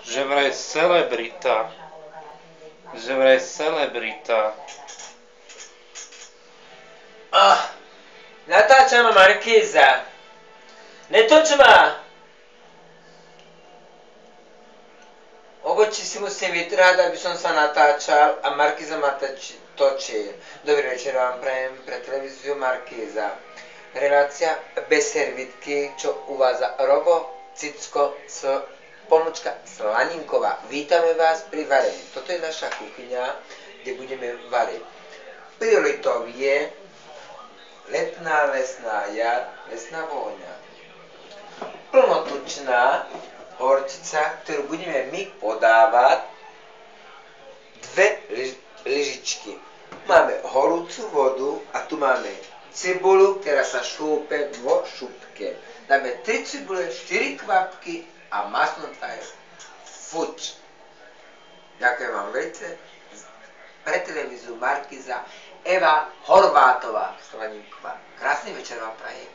Že vraj celebrita. Že vraj celebrita. Natáčam Markéza. Netoč ma. Obočí si musím vytrhať, aby som sa natáčal a Markéza ma točí. Dobrý večer vám prajem pre televíziu Markéza. Relácia bez servitky, čo uvádza Robo Cicko pomlčka Slaninková. Vítame vás pri varení. Toto je naša kuchyňa, kde budeme variť. Prioritou je letná lesná jar, lesná vôňa. Plnotučná horčica, ktorú budeme my podávať, 2 lyžičky. Máme horúcu vodu a tu máme cibulu, ktorá sa šúpe vo šupke. Dáme 3 cibule, 4 kvapky a masnutá je fuč. Ďakujem vám veľmi. Pre televíziu Markéza Eva Horvátová Slaninková. Krásny večer vám prajem.